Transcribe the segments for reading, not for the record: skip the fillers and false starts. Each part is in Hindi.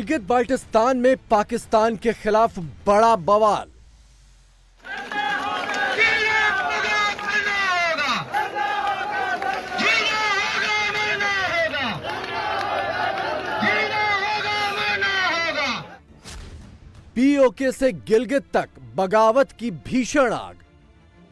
गिलगित बाल्टिस्तान में पाकिस्तान के खिलाफ बड़ा बवाल। पीओके से गिलगित तक बगावत की भीषण आग।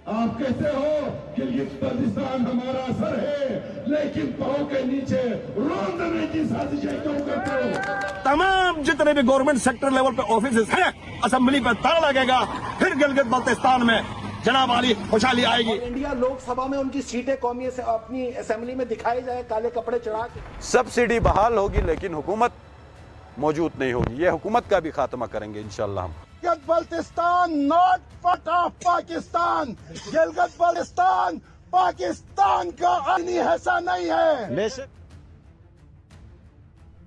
आप कहते हो गिलगित बाल्टिस्तान हमारा सर है, लेकिन पांव के नीचे रोंदने की साजिशें क्यों करते हो? तमाम जितने भी गवर्नमेंट सेक्टर लेवल पे ऑफिस हैं, असेंबली पे ताला लगेगा, फिर गिलगित बाल्टिस्तान में जनाब वाली खुशहाली आएगी। इंडिया लोकसभा में उनकी सीटें कौमी से अपनी असेंबली में दिखाई जाए काले कपड़े चढ़ा के। सब्सिडी बहाल होगी लेकिन हुकूमत मौजूद नहीं होगी। ये हुकूमत का भी खात्मा करेंगे इंशाअल्लाह हम। Gilgit Baltistan not part of Pakistan. Gilgit Baltistan Pakistan का आईनी हिस्सा नहीं है।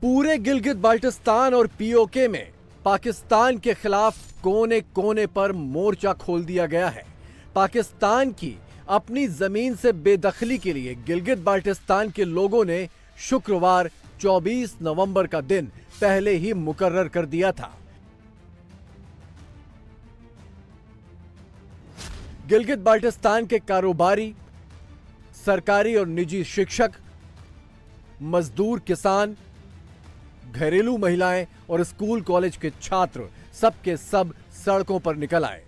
पूरे गिलगित बाल्टिस्तान और पीओके में पाकिस्तान के खिलाफ कोने कोने पर मोर्चा खोल दिया गया है। पाकिस्तान की अपनी जमीन से बेदखली के लिए गिलगित बाल्टिस्तान के लोगों ने शुक्रवार 24 नवंबर का दिन पहले ही मुकर्रर कर दिया था। गिलगित बाल्टिस्तान के कारोबारी, सरकारी और निजी शिक्षक, मजदूर, किसान, घरेलू महिलाएं और स्कूल कॉलेज के छात्र सबके सब सड़कों पर निकल आए।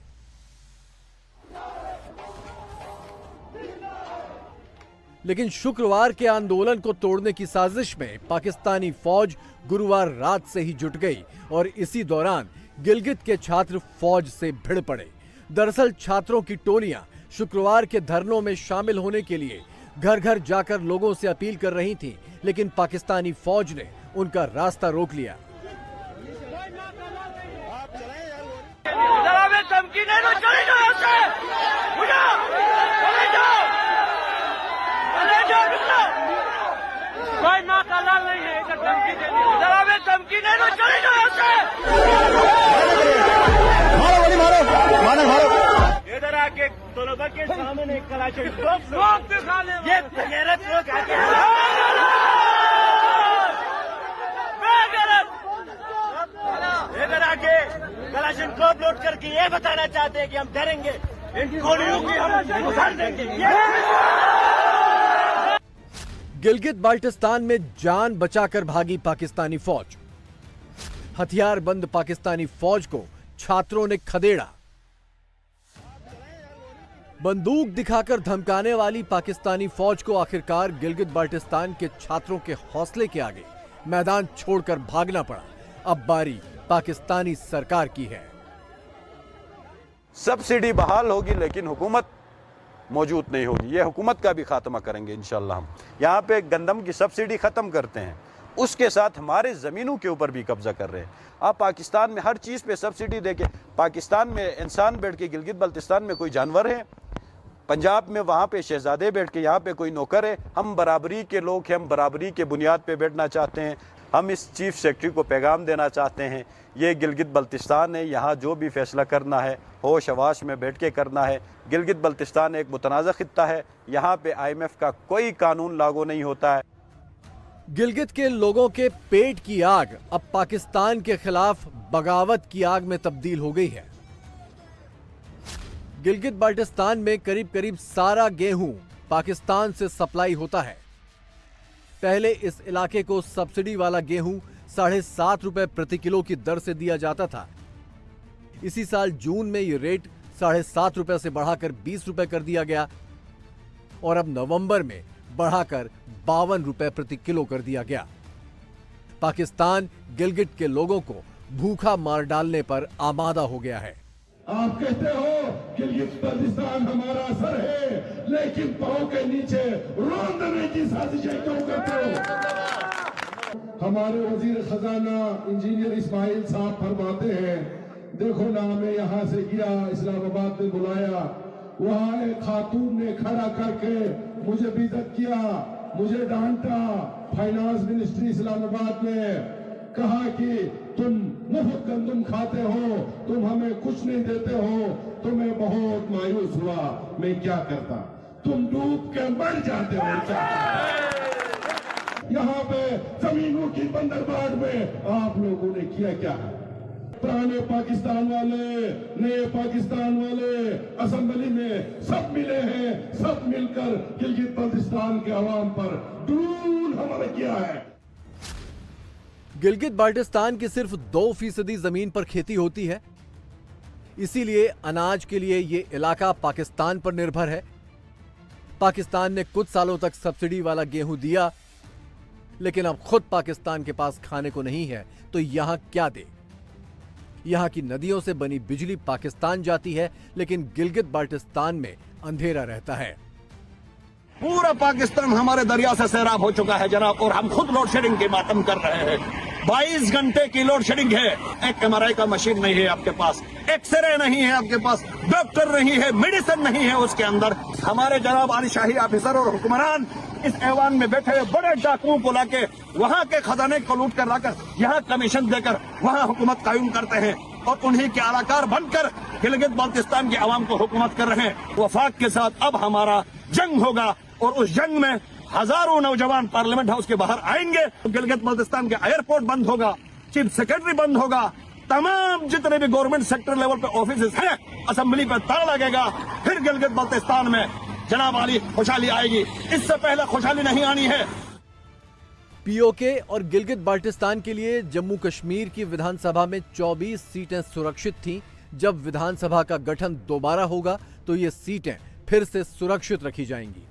लेकिन शुक्रवार के आंदोलन को तोड़ने की साजिश में पाकिस्तानी फौज गुरुवार रात से ही जुट गई और इसी दौरान गिलगित के छात्र फौज से भिड़ पड़े। दरअसल छात्रों की टोलियां शुक्रवार के धरनों में शामिल होने के लिए घर घर जाकर लोगों से अपील कर रही थीं, लेकिन पाकिस्तानी फौज ने उनका रास्ता रोक लिया। कोई नाकाला नहीं है, इधर धमकी दे दी। जरा वे धमकी नहीं दो, चले जाओ यहाँ से। मारो मारो। इधर आके तलबा के सामने कलाशनिकोव दिखा ले। ये गैरत लोग आके इधर आके कलाशनिकोव लोड करके ये बताना चाहते हैं कि हम डरेंगे, इन गोलियों की हम उतार देंगे। गिलगित बाल्टिस्तान में जान बचाकर भागी पाकिस्तानी फौज। हथियारबंद पाकिस्तानी फौज को छात्रों ने खदेड़ा। बंदूक दिखाकर धमकाने वाली पाकिस्तानी फौज को आखिरकार गिलगित बाल्टिस्तान के छात्रों के हौसले के आगे मैदान छोड़कर भागना पड़ा। अब बारी पाकिस्तानी सरकार की है। सब्सिडी बहाल होगी लेकिन हुकूमत मौजूद नहीं होगी। ये हुकूमत का भी खात्मा करेंगे इंशाअल्लाह हम। यहाँ पे गंदम की सब्सिडी ख़त्म करते हैं, उसके साथ हमारे ज़मीनों के ऊपर भी कब्जा कर रहे हैं। आप पाकिस्तान में हर चीज़ पे सब्सिडी देके, पाकिस्तान में इंसान बैठ के गिलगित बाल्टिस्तान में कोई जानवर है, पंजाब में वहाँ पे शहजादे बैठ के यहाँ पे कोई नौकर है। हम बराबरी के लोग हैं, हम बराबरी के बुनियाद पे बैठना चाहते हैं। हम इस चीफ सेक्रेटरी को पैगाम देना चाहते हैं, ये गिलगित बाल्टिस्तान है, यहाँ जो भी फैसला करना है होश हवास में बैठ के करना है। गिलगित बाल्टिस्तान एक मुतनाज़ा खित्ता है, यहाँ पे IMF का कोई कानून लागू नहीं होता है। गिलगित के लोगों के पेट की आग अब पाकिस्तान के खिलाफ बगावत की आग में तब्दील हो गई है। गिलगित बाल्टिस्तान में करीब करीब सारा गेहूं पाकिस्तान से सप्लाई होता है। पहले इस इलाके को सब्सिडी वाला गेहूं 7.5 रुपए प्रति किलो की दर से दिया जाता था। इसी साल जून में ये रेट 7.5 रुपए से बढ़ाकर 20 रुपए कर दिया गया और अब नवंबर में बढ़ाकर 52 रुपए प्रति किलो कर दिया गया। पाकिस्तान गिलगित के लोगों को भूखा मार डालने पर आमादा हो गया है। आप कहते हो गिलगित बाल्टिस्तान हमारा सर है, लेकिन पांव के नीचे रोंदने की साजिशें क्यों करते हो? हमारे वजीर खजाना इंजीनियर इस्माइल साहब फरमाते हैं, देखो ना मैं यहाँ से गया, इस्लामाबाद में बुलाया, वहाँ एक खातून ने खड़ा करके मुझे बेइज्जत किया, मुझे डांटा। फाइनेंस मिनिस्ट्री इस्लामाबाद में कहा कि तुम मुफ्त गंदम खाते हो, तुम हमें कुछ नहीं देते हो। तो मैं बहुत मायूस हुआ, मैं क्या करता? तुम डूब के मर जाते हो। यहाँ पे जमीनों की बंदरबांट में आप लोगों ने किया क्या है। पुराने पाकिस्तान वाले, नए पाकिस्तान वाले असेंबली में सब मिले हैं, सब मिलकर गिलगित बाल्टिस्तान के अवाम पर ड्रोन हमला किया है। गिलगित बाल्टिस्तान की सिर्फ 2% जमीन पर खेती होती है, इसीलिए अनाज के लिए ये इलाका पाकिस्तान पर निर्भर है। पाकिस्तान ने कुछ सालों तक सब्सिडी वाला गेहूं दिया, लेकिन अब खुद पाकिस्तान के पास खाने को नहीं है, तो यहां क्या दे। यहां की नदियों से बनी बिजली पाकिस्तान जाती है, लेकिन गिलगित बाल्टिस्तान में अंधेरा रहता है। पूरा पाकिस्तान हमारे दरिया से सैराब हो चुका है जनाब, और हम खुद लोड शेडिंग के मातम कर रहे हैं। 22 घंटे की लोड शेडिंग है। एक MRI का मशीन नहीं है आपके पास, एक्सरे नहीं है आपके पास, डॉक्टर नहीं है, मेडिसिन नहीं है उसके अंदर। हमारे जनाब आलिशाही ऑफिसर और हुक्मरान इस ऐवान में बैठे हुए बड़े डाकुओं को लाके वहां के खजाने को लूट कर लाकर यहाँ कमीशन देकर वहां हुकूमत कायम करते हैं, और उन्हीं के आलाकार बनकर गिलगित बाल्टिस्तान के अवाम को हुकूमत कर रहे हैं। वफाक के साथ अब हमारा जंग होगा, और उस जंग में हजारों नौजवान पार्लियामेंट हाउस के बाहर आएंगे। गिलगित बाल्टिस्तान के एयरपोर्ट बंद होगा, चीफ सेक्रेटरी बंद होगा, तमाम जितने भी गवर्नमेंट सेक्टर लेवल पे ऑफिस हैं, असेंबली पे ताला लगेगा। फिर गिलगित बाल्टिस्तान में जनाब वाली खुशहाली आएगी। इससे पहले खुशहाली नहीं आनी है। पीओके और गिलगित बाल्टिस्तान के लिए जम्मू कश्मीर की विधानसभा में 24 सीटें सुरक्षित थीं। जब विधानसभा का गठन दोबारा होगा तो ये सीटें फिर से सुरक्षित रखी जाएंगी।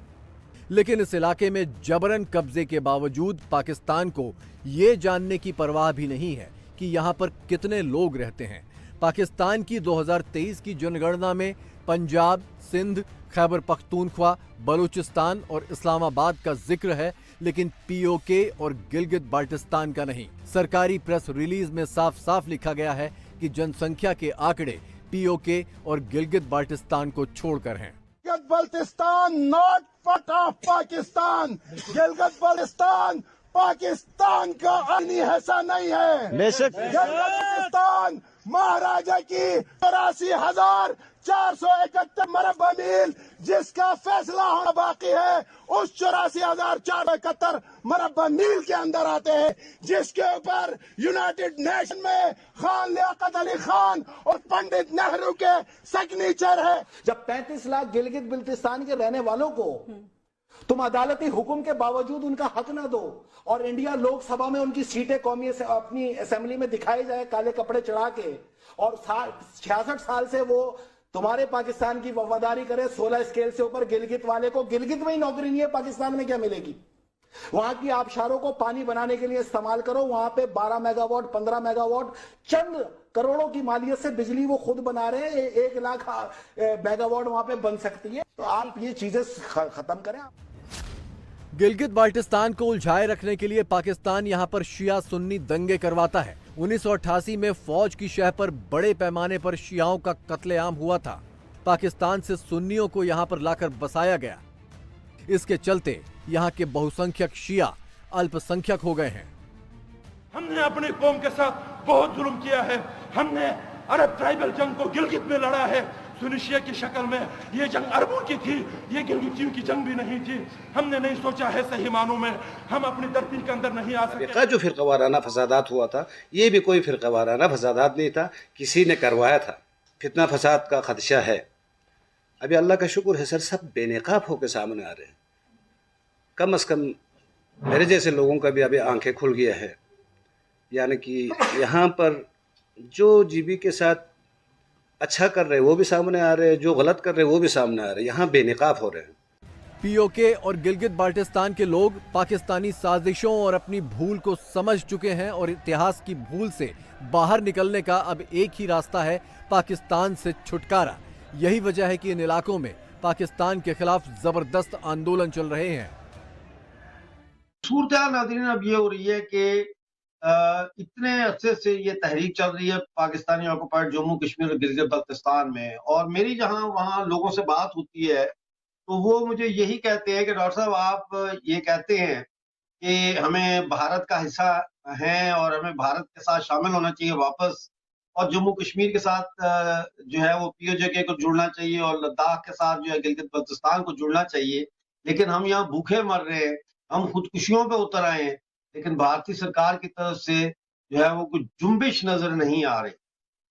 लेकिन इस इलाके में जबरन कब्जे के बावजूद पाकिस्तान को ये जानने की परवाह भी नहीं है कि यहाँ पर कितने लोग रहते हैं। पाकिस्तान की 2023 की जनगणना में पंजाब, सिंध, खैबर पख्तूनख्वा, बलूचिस्तान और इस्लामाबाद का जिक्र है, लेकिन पीओके और गिलगित बाल्टिस्तान का नहीं। सरकारी प्रेस रिलीज में साफ साफ लिखा गया है कि जनसंख्या के आंकड़े पीओके और गिलगित बाल्टिस्तान को छोड़कर हैं। Gilgit Baltistan not part of Pakistan. Gilgit Baltistan Pakistan का आईनी हिस्सा नहीं है। बेशक गिलगित बाल्टिस्तान महाराजा की 84,471 मरबा मील जिसका फैसला होना बाकी है, उस 84,471 मरबा मील के अंदर आते हैं, जिसके ऊपर यूनाइटेड नेशन में खान लियाकत अली खान और पंडित नेहरू के सिग्नेचर है। जब 35 लाख गिलगित बाल्टिस्तान के रहने वालों को तुम अदालती हुक्म के बावजूद उनका हक ना दो, और इंडिया लोकसभा में उनकी सीटें कौमी अपनी असेंबली में दिखाई जाए काले कपड़े चढ़ा के, और 66 साल से वो तुम्हारे पाकिस्तान की वफादारी करे, 16 स्केल से ऊपर गिलगित वाले को गिलगित में ही नौकरी नहीं है, पाकिस्तान में क्या मिलेगी। वहां की आबशारों को पानी बनाने के लिए इस्तेमाल करो। वहां पे 12 मेगावाट 15 मेगावाट चंद करोड़ों की मालियत से बिजली वो खुद बना रहे हैं। 1 लाख मेगावाट वहां पे बन सकती है। तो आप ये चीजें खत्म करें। गिलगित बाल्टिस्तान को उलझाए रखने के लिए पाकिस्तान यहां पर शिया सुन्नी दंगे करवाता है। 1988 में फौज की शह पर बड़े पैमाने पर शियाओं का कत्लेआम हुआ था। पाकिस्तान से सुन्नियों को यहां पर लाकर बसाया गया। इसके चलते यहां के बहुसंख्यक शिया अल्पसंख्यक हो गए हैं। हमने अपनी कौम के साथ बहुत जुल्म किया है। हमने अरब ट्राइबल जंग को गिलगित में लड़ा है, सुनिशिया की शक्ल में। ये जंग अरबों की थी, ये गिलगितियों की जंग भी नहीं थी। हमने नहीं सोचा है सही मानों में हम अपनी धरती के अंदर नहीं आ सके। जो फिरकावाराना फसादात हुआ था, ये भी कोई फिरकावाराना फसादात नहीं था, किसी ने करवाया था। फितना फसाद का खदशा है। अभी अल्लाह का शुक्र है सर, सब बेनकाब होकर सामने आ रहे हैं। कम से कम मेरे जैसे लोगों का भी अभी आंखें खुल गया है। यानी कि यहाँ पर जो जीबी के साथ अच्छा कर रहे हैं वो भी सामने आ रहे हैं, जो गलत कर रहे हैं वो भी सामने आ रहे हैं। यहाँ बेनकाब हो रहे हैं। पीओके और गिलगित बाल्टिस्तान के लोग पाकिस्तानी साजिशों और अपनी भूल को समझ चुके हैं, और इतिहास की भूल से बाहर निकलने का अब एक ही रास्ता है, पाकिस्तान से छुटकारा। यही वजह है कि इन इलाकों में पाकिस्तान के खिलाफ जबरदस्त आंदोलन चल रहे हैं। सूरत नाज़रीन अब ये हो रही है कि इतने अरसे से ये तहरीक चल रही है पाकिस्तानी ऑक्युपाइड जम्मू कश्मीर और गिलगित बाल्टिस्तान में, और मेरी जहां वहां लोगों से बात होती है तो वो मुझे यही कहते हैं कि डॉक्टर साहब आप ये कहते हैं कि हमें भारत का हिस्सा हैं और हमें भारत के साथ शामिल होना चाहिए वापस, और जम्मू कश्मीर के साथ जो है वो पीओके को जुड़ना चाहिए, और लद्दाख के साथ जो है गिलगित बाल्टिस्तान को जुड़ना चाहिए। लेकिन हम यहाँ भूखे मर रहे हैं, हम खुदकुशियों पे उतर आए हैं। लेकिन भारतीय सरकार की तरफ से जो है वो कुछ जुम्बिश नजर नहीं आ रही।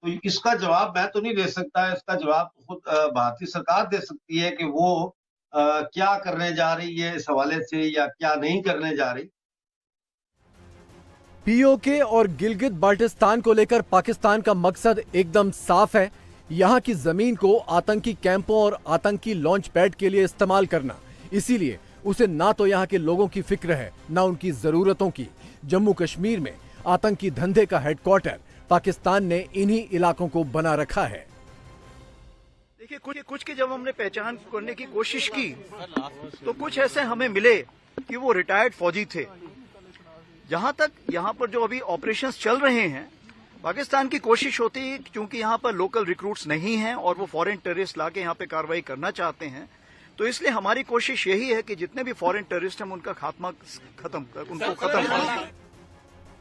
तो इसका जवाब मैं तो नहीं दे सकता, इसका जवाब तो खुद भारतीय सरकार दे सकती है कि वो क्या करने जा रही है इस हवाले से या क्या नहीं करने जा रही। पीओके और गिलगित बाल्टिस्तान को लेकर पाकिस्तान का मकसद एकदम साफ है, यहां की जमीन को आतंकी कैंपों और आतंकी लॉन्च पैड के लिए इस्तेमाल करना। इसीलिए उसे ना तो यहां के लोगों की फिक्र है, ना उनकी जरूरतों की। जम्मू कश्मीर में आतंकी धंधे का हेडक्वार्टर पाकिस्तान ने इन्हीं इलाकों को बना रखा है। देखिए, कुछ की जब हमने पहचान करने की कोशिश की तो कुछ ऐसे हमें मिले कि वो रिटायर्ड फौजी थे। जहां तक यहां पर जो अभी ऑपरेशंस चल रहे हैं, पाकिस्तान की कोशिश होती है क्योंकि यहां पर लोकल रिक्रूट्स नहीं हैं और वो फॉरेन टेररिस्ट लाके यहां पे कार्रवाई करना चाहते हैं, तो इसलिए हमारी कोशिश यही है कि जितने भी फॉरेन टेररिस्ट हैं उनका खात्मा खत्म करें।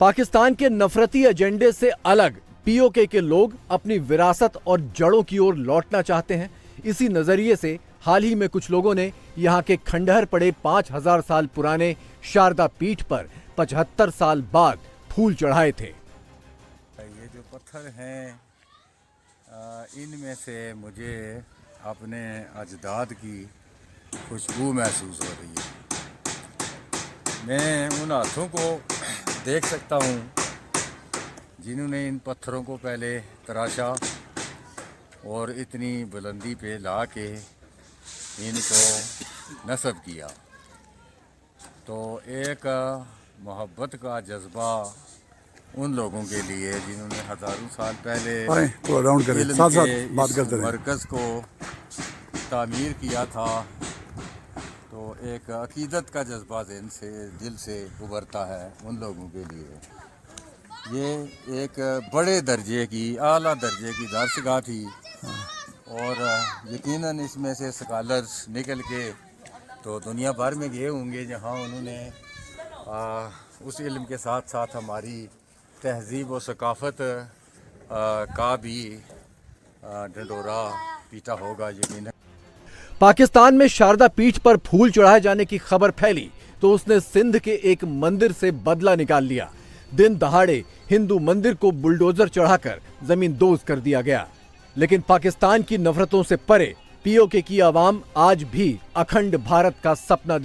पाकिस्तान के नफरती एजेंडे से अलग पीओके के लोग अपनी विरासत और जड़ों की ओर लौटना चाहते हैं। इसी नजरिए से हाल ही में कुछ लोगों ने यहां के खंडहर पड़े 5000 साल पुराने शारदा पीठ पर 75 साल बाद फूल चढ़ाए थे। ये जो पत्थर हैं, इनमें से मुझे अपने अजदाद की खुशबू महसूस हो रही है। मैं उन हाथों को देख सकता हूँ जिन्होंने इन पत्थरों को पहले तराशा और इतनी बुलंदी पे ला के इनको नस्ब किया। तो एक मोहब्बत का जज्बा उन लोगों के लिए जिन्होंने हजारों साल पहले मरकज़ को तामीर किया था, तो एक अकीदत का जज्बा दिल से उभरता है उन लोगों के लिए। ये एक बड़े दर्जे की, आला दर्जे की दरसगाह थी और यकीनन इसमें से स्कॉलर्स निकल के तो दुनिया भर में गए होंगे जहाँ उन्होंने उस इल्म के साथ साथ हमारी तहजीब और सकाफ़त का भी ढंढोरा पीटा होगा यकीनन। पाकिस्तान में शारदा पीठ पर फूल चढ़ाए जाने की खबर फैली तो उसने सिंध के एक मंदिर से बदला निकाल लिया। दिन दहाड़े हिंदू मंदिर को बुलडोजर चढ़ाकर जमीन दोज कर दिया गया। लेकिन पाकिस्तान की नफरतों से परे पीओके की आवाम आज भी अखंड भारत का सपना